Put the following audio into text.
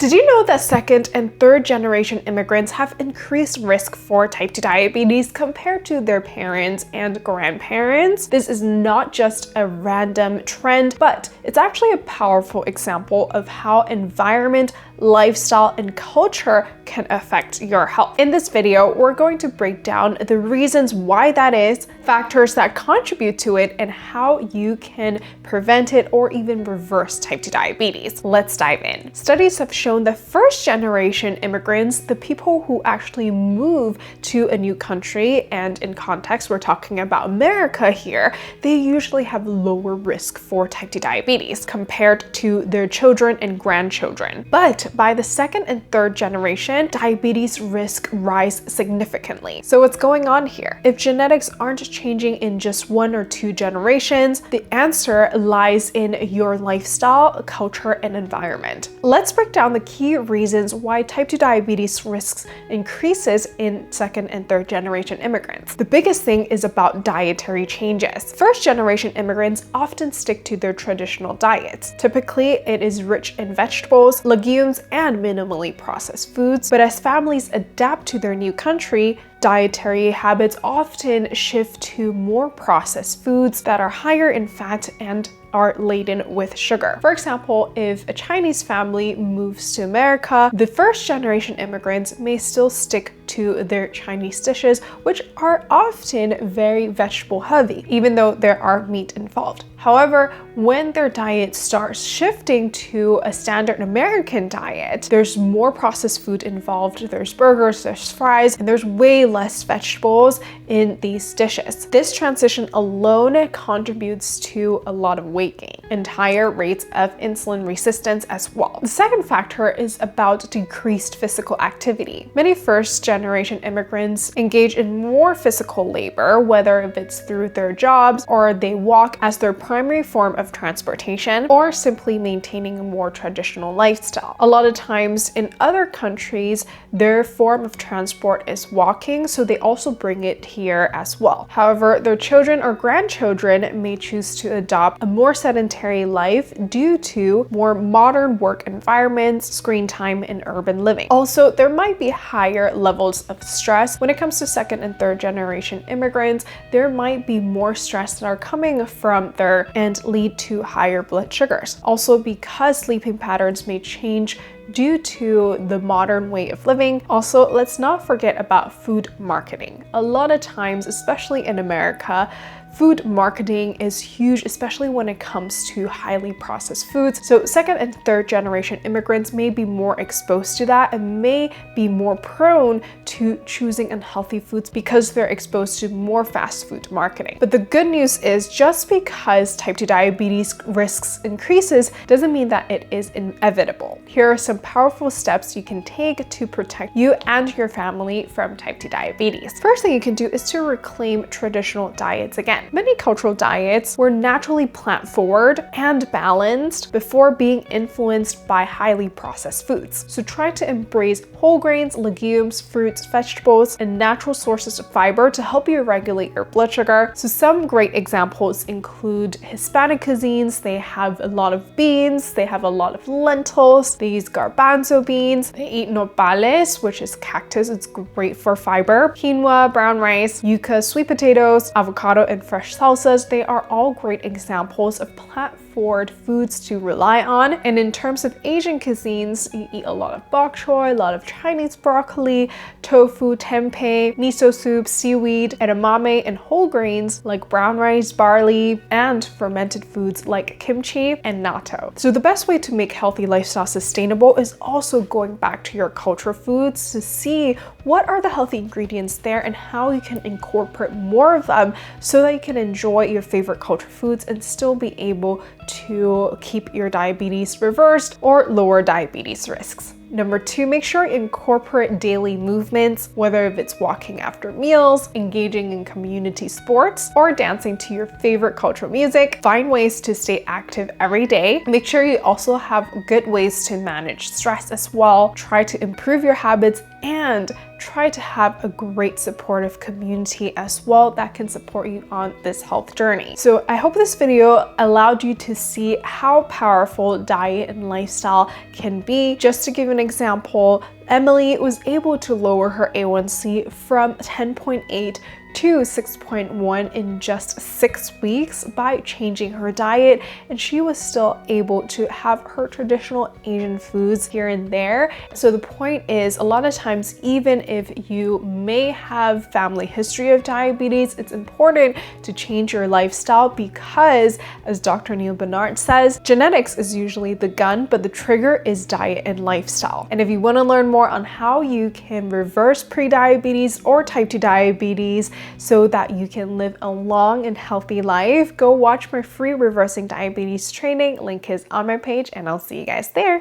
Did you know that second and third generation immigrants have increased risk for type 2 diabetes compared to their parents and grandparents? This is not just a random trend, but it's actually a powerful example of how environment, lifestyle, and culture can affect your health. In this video, we're going to break down the reasons why that is, factors that contribute to it, and how you can prevent it or even reverse type 2 diabetes. Let's dive in. Studies have shown that first generation immigrants, the people who actually move to a new country, and in context, we're talking about America here, they usually have lower risk for type 2 diabetes compared to their children and grandchildren. But by the second and third generation, diabetes risk rise significantly. So what's going on here? If genetics aren't changing in just 1 or 2 generations, the answer lies in your lifestyle, culture, and environment. Let's break down the key reasons why type 2 diabetes risks increases in second and third generation immigrants. The biggest thing is about dietary changes. First generation immigrants often stick to their traditional diets. Typically, it is rich in vegetables, legumes, and minimally processed foods. But as families adapt to their new country, dietary habits often shift to more processed foods that are higher in fat and are laden with sugar. For example, if a Chinese family moves to America, the first generation immigrants may still stick to their Chinese dishes, which are often very vegetable heavy, even though there are meat involved. However, when their diet starts shifting to a standard American diet, there's more processed food involved. There's burgers, there's fries, and there's way less vegetables in these dishes. This transition alone contributes to a lot of weight gain and higher rates of insulin resistance as well. The second factor is about decreased physical activity. Many first generation immigrants engage in more physical labor, whether if it's through their jobs or they walk as their primary form of transportation, or simply maintaining a more traditional lifestyle. A lot of times in other countries, their form of transport is walking, so they also bring it here as well. However, their children or grandchildren may choose to adopt a more sedentary life due to more modern work environments, screen time, and urban living. Also, there might be higher levels of stress. When it comes to second and third generation immigrants, there might be more stress that are coming from there and lead to higher blood sugars. Also, because sleeping patterns may change due to the modern way of living. Also, let's not forget about food marketing. A lot of times, especially in America, food marketing is huge, especially when it comes to highly processed foods. So second and third generation immigrants may be more exposed to that and may be more prone to choosing unhealthy foods because they're exposed to more fast food marketing. But the good news is, just because type 2 diabetes risks increases doesn't mean that it is inevitable. Here are some powerful steps you can take to protect you and your family from type 2 diabetes. First thing you can do is to reclaim traditional diets again. Many cultural diets were naturally plant-forward and balanced before being influenced by highly processed foods. So try to embrace whole grains, legumes, fruits, vegetables, and natural sources of fiber to help you regulate your blood sugar. So some great examples include Hispanic cuisines. They have a lot of beans, they have a lot of lentils, they use garbanzo beans, they eat nopales, which is cactus, it's great for fiber, quinoa, brown rice, yuca, sweet potatoes, avocado, and fresh salsas. They are all great examples of plant-forward foods to rely on. And in terms of Asian cuisines, you eat a lot of bok choy, a lot of Chinese broccoli, tofu, tempeh, miso soup, seaweed, edamame, and whole grains like brown rice, barley, and fermented foods like kimchi and natto. So the best way to make healthy lifestyle sustainable is also going back to your cultural foods to see what are the healthy ingredients there and how you can incorporate more of them so that you can enjoy your favorite culture foods and still be able to keep your diabetes reversed or lower diabetes risks. Number 2, make sure you incorporate daily movements, whether if it's walking after meals, engaging in community sports, or dancing to your favorite cultural music. Find ways to stay active every day. Make sure you also have good ways to manage stress as well. Try to improve your habits and try to have a great supportive community as well that can support you on this health journey. So I hope this video allowed you to see how powerful diet and lifestyle can be. Just to give an example, Emily was able to lower her A1C from 10.8 to 6.1 in just 6 weeks by changing her diet, and she was still able to have her traditional Asian foods here and there. So the point is, a lot of times, even if you may have family history of diabetes, it's important to change your lifestyle because, as Dr. Neil Bernard says, genetics is usually the gun, but the trigger is diet and lifestyle. And if you want to learn more on how you can reverse prediabetes or type 2 diabetes so that you can live a long and healthy life, go watch my free reversing diabetes training. Link is on my page, and I'll see you guys there.